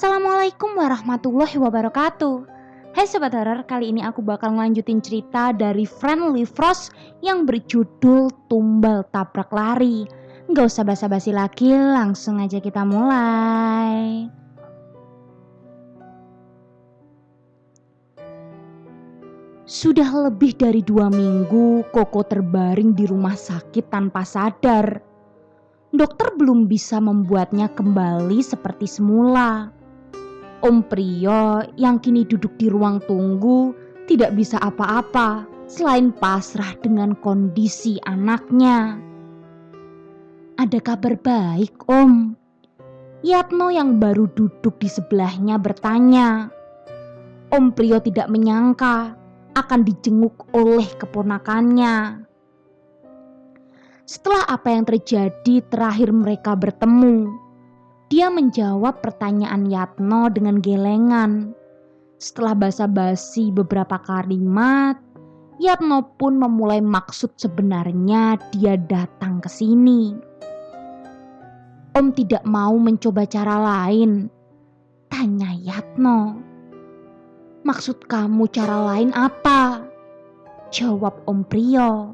Assalamualaikum warahmatullahi wabarakatuh. Hai Sobat Horor, kali ini aku bakal ngelanjutin cerita dari Friendly Frost yang berjudul Tumbal Tabrak Lari. Nggak usah basa-basi lagi, langsung aja kita mulai. Sudah lebih dari 2 minggu Koko terbaring di rumah sakit tanpa sadar. Dokter belum bisa membuatnya kembali seperti semula. Om Priyo yang kini duduk di ruang tunggu tidak bisa apa-apa selain pasrah dengan kondisi anaknya. Ada kabar baik, Om. Yatno yang baru duduk di sebelahnya bertanya. Om Priyo tidak menyangka akan dijenguk oleh keponakannya. Setelah apa yang terjadi terakhir mereka bertemu, dia menjawab pertanyaan Yatno dengan gelengan. Setelah basa-basi beberapa kalimat, Yatno pun memulai maksud sebenarnya dia datang ke sini. Om tidak mau mencoba cara lain, tanya Yatno. Maksud kamu cara lain apa? Jawab Om Priyo.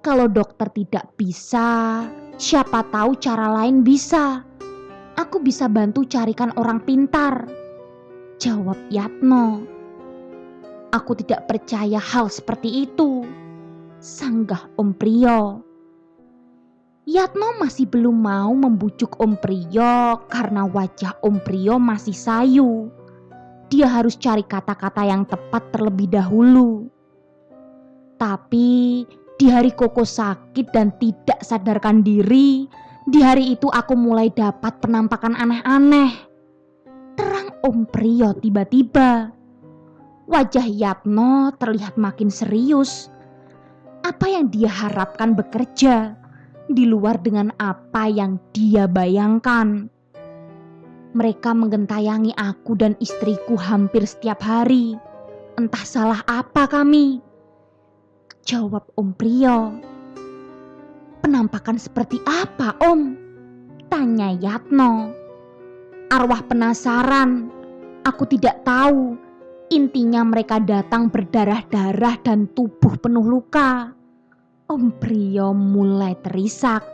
Kalau dokter tidak bisa, siapa tahu cara lain bisa. Aku bisa bantu carikan orang pintar, jawab Yatno. Aku tidak percaya hal seperti itu, sanggah Om Priyo. Yatno masih belum mau membujuk Om Priyo karena wajah Om Priyo masih sayu. Dia harus cari kata-kata yang tepat terlebih dahulu. Tapi di hari Koko sakit dan tidak sadarkan diri, di hari itu aku mulai dapat penampakan aneh-aneh. Terang Om Priyo tiba-tiba. Wajah Yatno terlihat makin serius. Apa yang dia harapkan bekerja di luar dengan apa yang dia bayangkan. Mereka menggentayangi aku dan istriku hampir setiap hari. Entah salah apa kami, jawab Om Priyo. Penampakan seperti apa, Om? Tanya Yatno. Arwah penasaran. Aku tidak tahu. Intinya mereka datang berdarah-darah dan tubuh penuh luka. Om Priyo mulai terisak.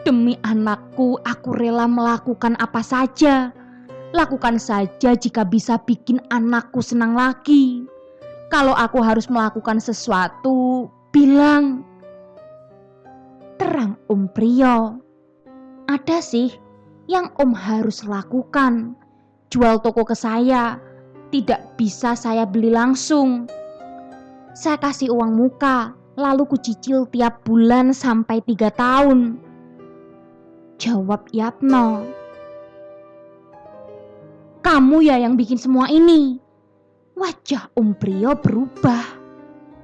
Demi anakku, aku rela melakukan apa saja. Lakukan saja jika bisa bikin anakku senang lagi. Kalau aku harus melakukan sesuatu, bilang, terang Om Priyo. Ada sih yang Om harus lakukan. Jual toko ke saya. Tidak bisa saya beli langsung. Saya kasih uang muka, lalu kucicil tiap bulan sampai 3 tahun. Jawab Yatno. Kamu ya yang bikin semua ini. Wajah Om Priyo berubah.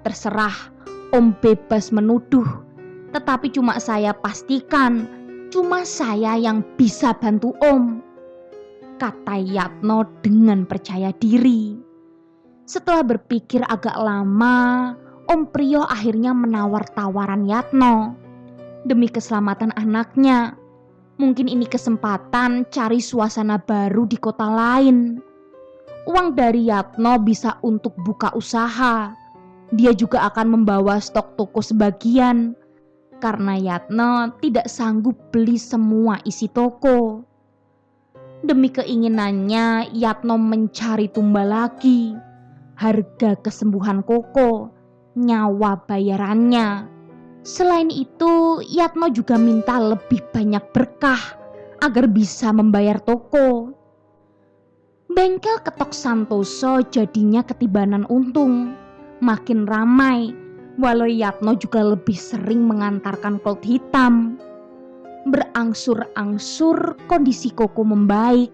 Terserah, Om bebas menuduh. Tetapi cuma saya pastikan, cuma saya yang bisa bantu Om, kata Yatno dengan percaya diri. Setelah berpikir agak lama, Om Priyo akhirnya menawar tawaran Yatno. Demi keselamatan anaknya, mungkin ini kesempatan cari suasana baru di kota lain. Uang dari Yatno bisa untuk buka usaha. Dia juga akan membawa stok toko sebagian, karena Yatno tidak sanggup beli semua isi toko. Demi keinginannya, Yatno mencari tumbal lagi. Harga kesembuhan Koko, nyawa bayarannya. Selain itu, Yatno juga minta lebih banyak berkah agar bisa membayar toko. Bengkel ketok Santoso jadinya ketibanan untung. Makin ramai, walau Yatno juga lebih sering mengantarkan Colt hitam. Berangsur-angsur kondisi Koko membaik.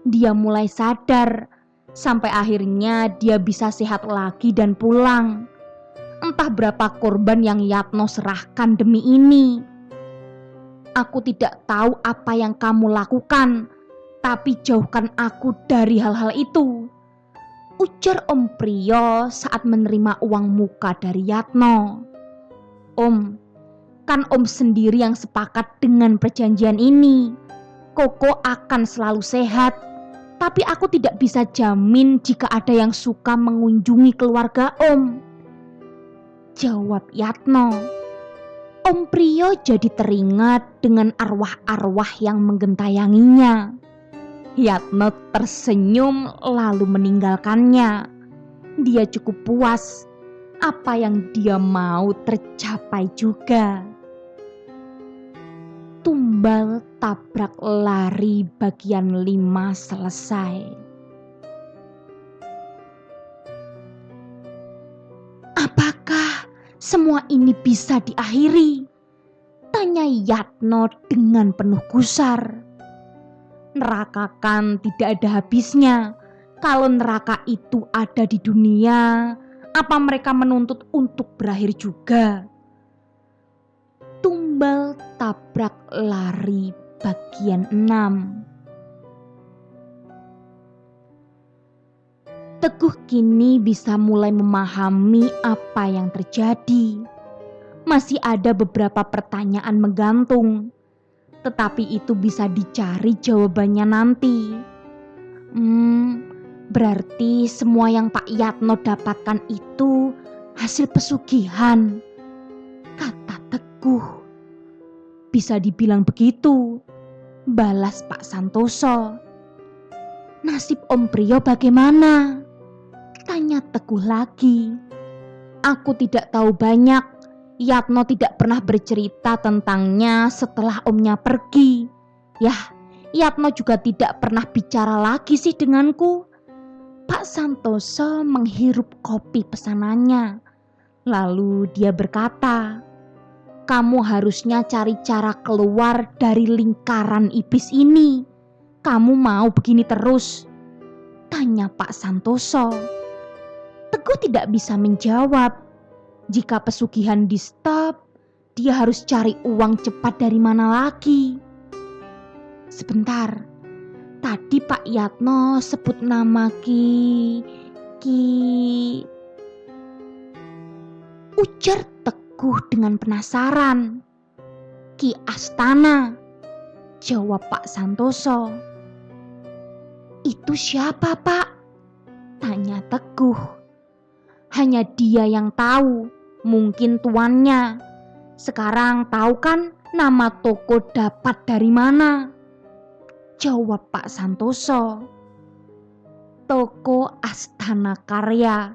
Dia mulai sadar, sampai akhirnya dia bisa sehat lagi dan pulang. Entah berapa korban yang Yatno serahkan demi ini. Aku tidak tahu apa yang kamu lakukan, tapi jauhkan aku dari hal-hal itu, ujar Om Priyo saat menerima uang muka dari Yatno. Om, kan Om sendiri yang sepakat dengan perjanjian ini. Koko akan selalu sehat, tapi aku tidak bisa jamin jika ada yang suka mengunjungi keluarga Om, jawab Yatno. Om Prio jadi teringat dengan arwah-arwah yang menggentayanginya. Yatno tersenyum lalu meninggalkannya. Dia cukup puas, apa yang dia mau tercapai juga. Tumbal tabrak lari bagian 5 selesai. Apakah semua ini bisa diakhiri? Tanya Yatno dengan penuh gusar. Neraka kan tidak ada habisnya. Kalau neraka itu ada di dunia, apa mereka menuntut untuk berakhir juga? Tumbal tabrak lari bagian 6. Teguh kini bisa mulai memahami apa yang terjadi. Masih ada beberapa pertanyaan menggantung, tetapi itu bisa dicari jawabannya nanti. Berarti semua yang Pak Yatno dapatkan itu hasil pesugihan, kata Teguh. Bisa dibilang begitu, balas Pak Santoso. Nasib Om Prio bagaimana? Tanya Teguh lagi. Aku tidak tahu banyak. Yatno tidak pernah bercerita tentangnya setelah omnya pergi. Yah, Yatno juga tidak pernah bicara lagi sih denganku. Pak Santoso menghirup kopi pesanannya. Lalu dia berkata, kamu harusnya cari cara keluar dari lingkaran iblis ini. Kamu mau begini terus? Tanya Pak Santoso. Teguh tidak bisa menjawab. Jika pesugihan di stop, dia harus cari uang cepat dari mana lagi. Sebentar, tadi Pak Yatno sebut nama Ki... Ujar Teguh dengan penasaran. Ki Astana, jawab Pak Santoso. Itu siapa, Pak? Tanya Teguh. Hanya dia yang tahu, mungkin tuannya. Sekarang tahu kan nama toko dapat dari mana? Jawab Pak Santoso. Toko Astana Karya.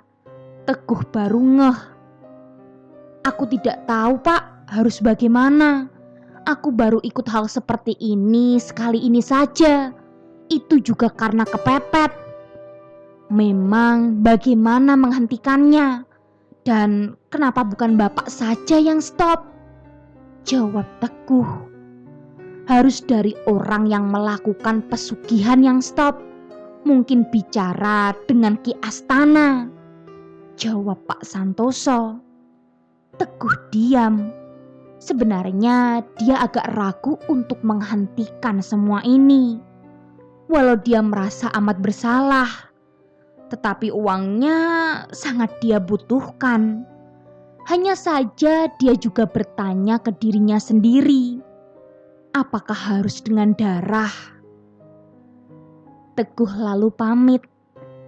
Teguh baru ngeh. Aku tidak tahu, Pak, harus bagaimana. Aku baru ikut hal seperti ini sekali ini saja. Itu juga karena kepepet. Memang bagaimana menghentikannya? Dan kenapa bukan Bapak saja yang stop? Jawab Teguh. Harus dari orang yang melakukan pesugihan yang stop. Mungkin bicara dengan Ki Astana. Jawab Pak Santoso. Teguh diam. Sebenarnya dia agak ragu untuk menghentikan semua ini. Walau dia merasa amat bersalah, tetapi uangnya sangat dia butuhkan. Hanya saja dia juga bertanya ke dirinya sendiri, apakah harus dengan darah? Teguh lalu pamit.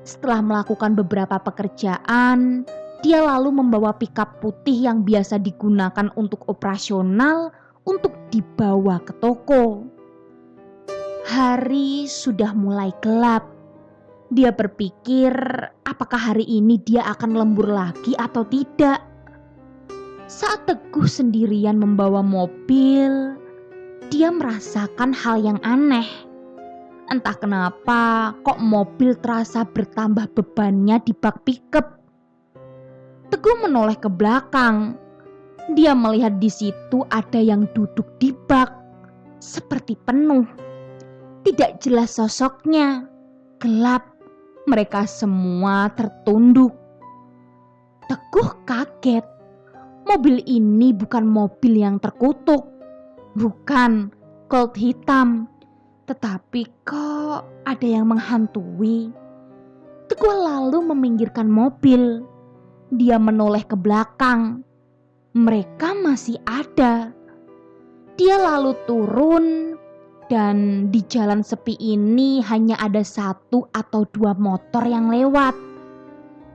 Setelah melakukan beberapa pekerjaan, dia lalu membawa pikap putih yang biasa digunakan untuk operasional untuk dibawa ke toko. Hari sudah mulai gelap. Dia berpikir apakah hari ini dia akan lembur lagi atau tidak. Saat Teguh sendirian membawa mobil, dia merasakan hal yang aneh. Entah kenapa kok mobil terasa bertambah bebannya di bak pickup. Teguh menoleh ke belakang. Dia melihat di situ ada yang duduk di bak, seperti penuh. Tidak jelas sosoknya, gelap. Mereka semua tertunduk. Teguh kaget. Mobil ini bukan mobil yang terkutuk. Bukan Colt hitam. Tetapi kok ada yang menghantui. Teguh lalu meminggirkan mobil. Dia menoleh ke belakang. Mereka masih ada. Dia lalu turun Dan di jalan sepi ini hanya ada 1 atau 2 motor yang lewat.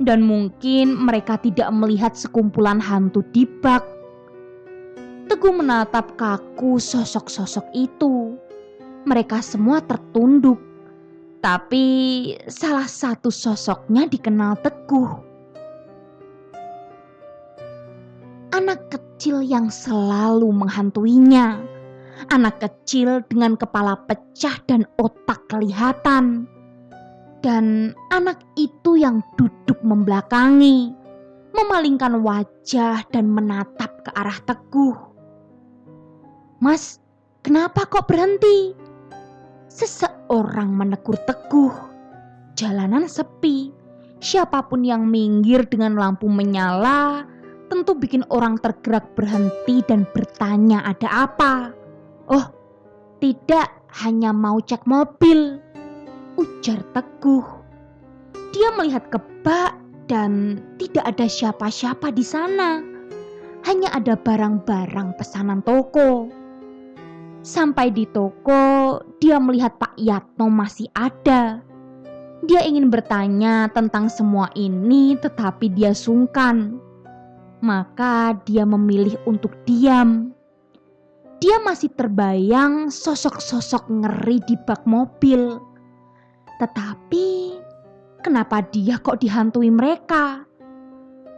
Dan mungkin mereka tidak melihat sekumpulan hantu di bak. Teguh menatap kaku sosok-sosok itu. Mereka semua tertunduk. Tapi salah satu sosoknya dikenal Teguh. Anak kecil yang selalu menghantuinya. Anak kecil dengan kepala pecah dan otak kelihatan. Dan anak itu yang duduk membelakangi, memalingkan wajah dan menatap ke arah Teguh. "Mas, kenapa kok berhenti?" Seseorang menegur Teguh. Jalanan sepi. Siapapun yang minggir dengan lampu menyala tentu bikin orang tergerak berhenti dan bertanya ada apa. "Oh, tidak, hanya mau cek mobil," ujar Teguh. Dia melihat ke bak dan tidak ada siapa-siapa di sana. Hanya ada barang-barang pesanan toko. Sampai di toko, dia melihat Pak Yatno masih ada. Dia ingin bertanya tentang semua ini, tetapi dia sungkan. Maka dia memilih untuk diam. Dia masih terbayang sosok-sosok ngeri di bak mobil. Tetapi kenapa dia kok dihantui mereka?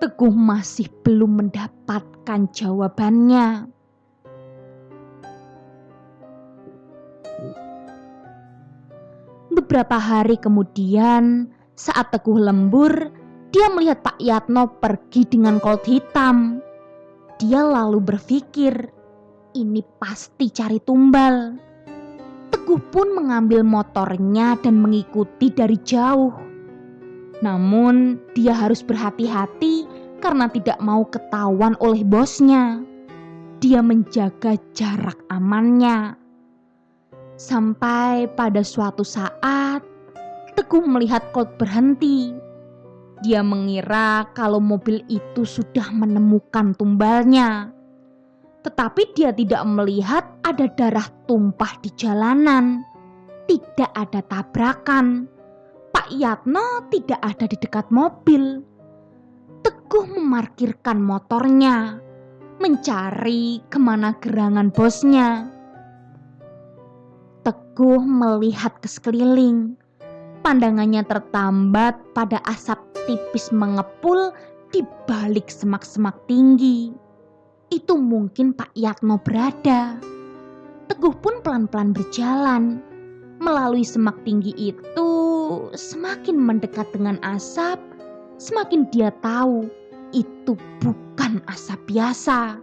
Teguh masih belum mendapatkan jawabannya. Beberapa hari kemudian, saat Teguh lembur, dia melihat Pak Yatno pergi dengan Colt hitam. Dia lalu berpikir, ini pasti cari tumbal. Teguh pun mengambil motornya dan mengikuti dari jauh. Namun dia harus berhati-hati karena tidak mau ketahuan oleh bosnya. Dia menjaga jarak amannya. Sampai pada suatu saat, Teguh melihat Colt berhenti. Dia mengira kalau mobil itu sudah menemukan tumbalnya. Tetapi dia tidak melihat ada darah tumpah di jalanan. Tidak ada tabrakan. Pak Yatno tidak ada di dekat mobil. Teguh memarkirkan motornya, mencari kemana gerangan bosnya. Teguh melihat ke sekeliling. Pandangannya tertambat pada asap tipis mengepul di balik semak-semak tinggi. Itu mungkin Pak Yatno berada. Teguh pun pelan-pelan berjalan. Melalui semak tinggi itu, semakin mendekat dengan asap, semakin dia tahu itu bukan asap biasa.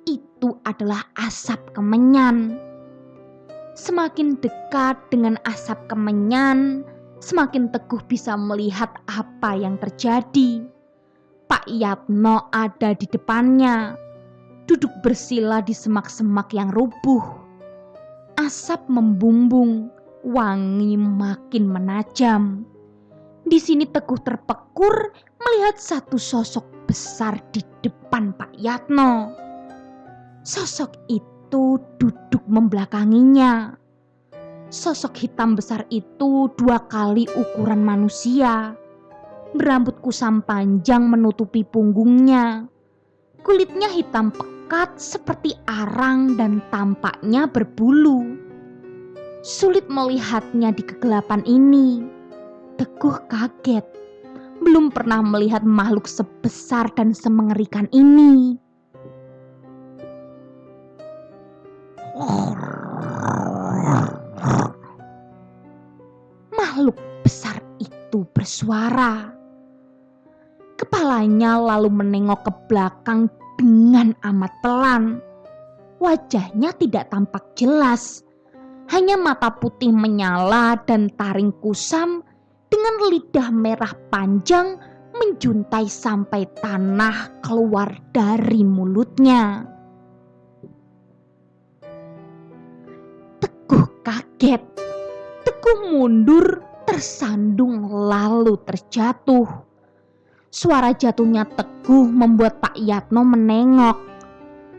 Itu adalah asap kemenyan. Semakin dekat dengan asap kemenyan, semakin Teguh bisa melihat apa yang terjadi. Pak Yatno ada di depannya, duduk bersila di semak-semak yang rubuh. Asap membumbung, wangi makin menajam. Di sini Teguh terpekur melihat satu sosok besar di depan Pak Yatno. Sosok itu duduk membelakanginya. Sosok hitam besar itu 2 kali ukuran manusia. Berambut kusam panjang menutupi punggungnya. Kulitnya hitam pekat seperti arang dan tampaknya berbulu. Sulit melihatnya di kegelapan ini. Teguh kaget. Belum pernah melihat makhluk sebesar dan semengerikan ini. Makhluk besar itu bersuara. Kepalanya lalu menengok ke belakang dengan amat pelan. Wajahnya tidak tampak jelas. Hanya mata putih menyala dan taring kusam dengan lidah merah panjang menjuntai sampai tanah keluar dari mulutnya. Teguh kaget. Teguh mundur, tersandung lalu terjatuh. Suara jatuhnya Teguh membuat Pak Yatno menengok.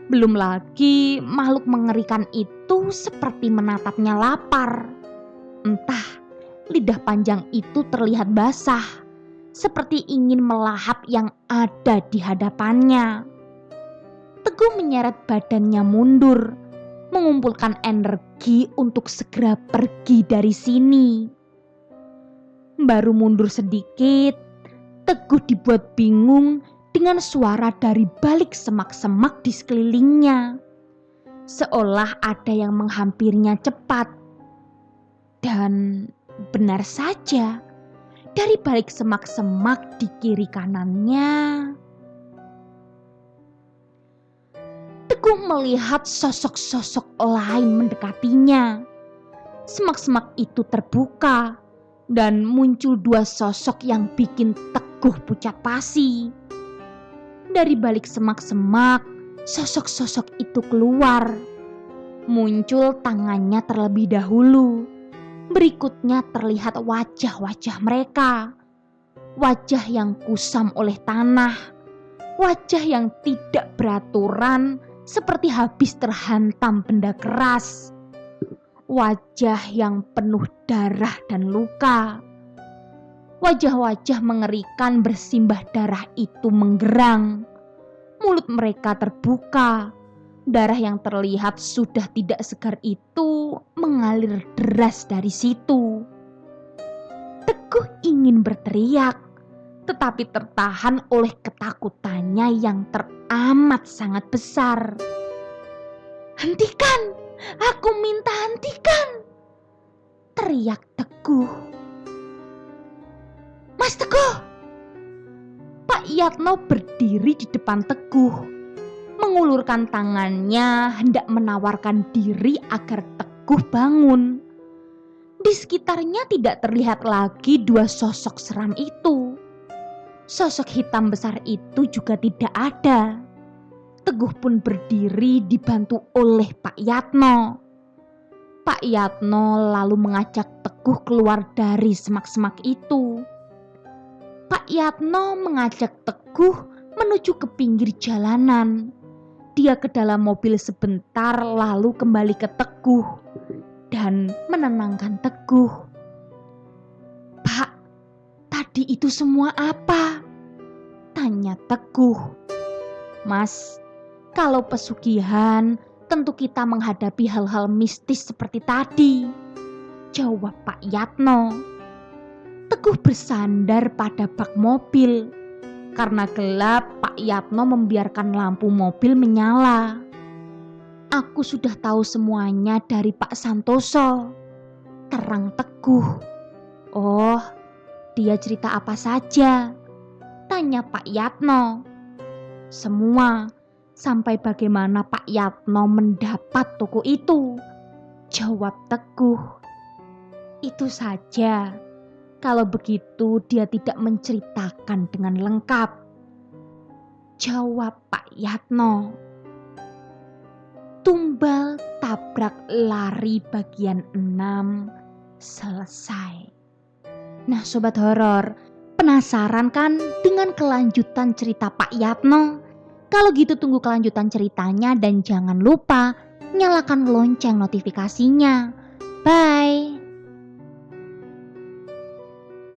Belum lagi makhluk mengerikan itu seperti menatapnya lapar. Entah, lidah panjang itu terlihat basah, seperti ingin melahap yang ada di hadapannya. Teguh menyeret badannya mundur, mengumpulkan energi untuk segera pergi dari sini. Baru mundur sedikit, Teguh dibuat bingung dengan suara dari balik semak-semak di sekelilingnya. Seolah ada yang menghampirinya cepat. Dan benar saja, dari balik semak-semak di kiri kanannya, Teguh melihat sosok-sosok lain mendekatinya. Semak-semak itu terbuka dan muncul dua sosok yang bikin Teguh pucat pasi. Dari balik semak-semak, sosok-sosok itu keluar. Muncul tangannya terlebih dahulu. Berikutnya terlihat wajah-wajah mereka. Wajah yang kusam oleh tanah. Wajah yang tidak beraturan, seperti habis terhantam benda keras. Wajah yang penuh darah dan luka. Wajah-wajah mengerikan bersimbah darah itu menggerang. Mulut mereka terbuka. Darah yang terlihat sudah tidak segar itu mengalir deras dari situ. Teguh ingin berteriak, tetapi tertahan oleh ketakutannya yang teramat sangat besar. "Hentikan! Aku minta hentikan!" teriak Teguh. "Mas Teguh!" Pak Yatno berdiri di depan Teguh, mengulurkan tangannya hendak menawarkan diri agar Teguh bangun. Di sekitarnya tidak terlihat lagi dua sosok seram itu. Sosok hitam besar itu juga tidak ada. Teguh pun berdiri dibantu oleh Pak Yatno. Pak Yatno lalu mengajak Teguh keluar dari semak-semak itu. Pak Yatno mengajak Teguh menuju ke pinggir jalanan. Dia ke dalam mobil sebentar lalu kembali ke Teguh dan menenangkan Teguh. "Pak, tadi itu semua apa?" tanya Teguh. "Mas, kalau pesugihan tentu kita menghadapi hal-hal mistis seperti tadi," jawab Pak Yatno. Teguh bersandar pada bak mobil. Karena gelap, Pak Yatno membiarkan lampu mobil menyala. "Aku sudah tahu semuanya dari Pak Santoso," terang Teguh. "Oh, dia cerita apa saja?" tanya Pak Yatno. "Semua, sampai bagaimana Pak Yatno mendapat toko itu," jawab Teguh. "Itu saja. Kalau begitu dia tidak menceritakan dengan lengkap," jawab Pak Yatno. Tumbal tabrak lari bagian 6 selesai. Nah sobat horor, penasaran kan dengan kelanjutan cerita Pak Yatno? Kalau gitu tunggu kelanjutan ceritanya dan jangan lupa nyalakan lonceng notifikasinya. Bye.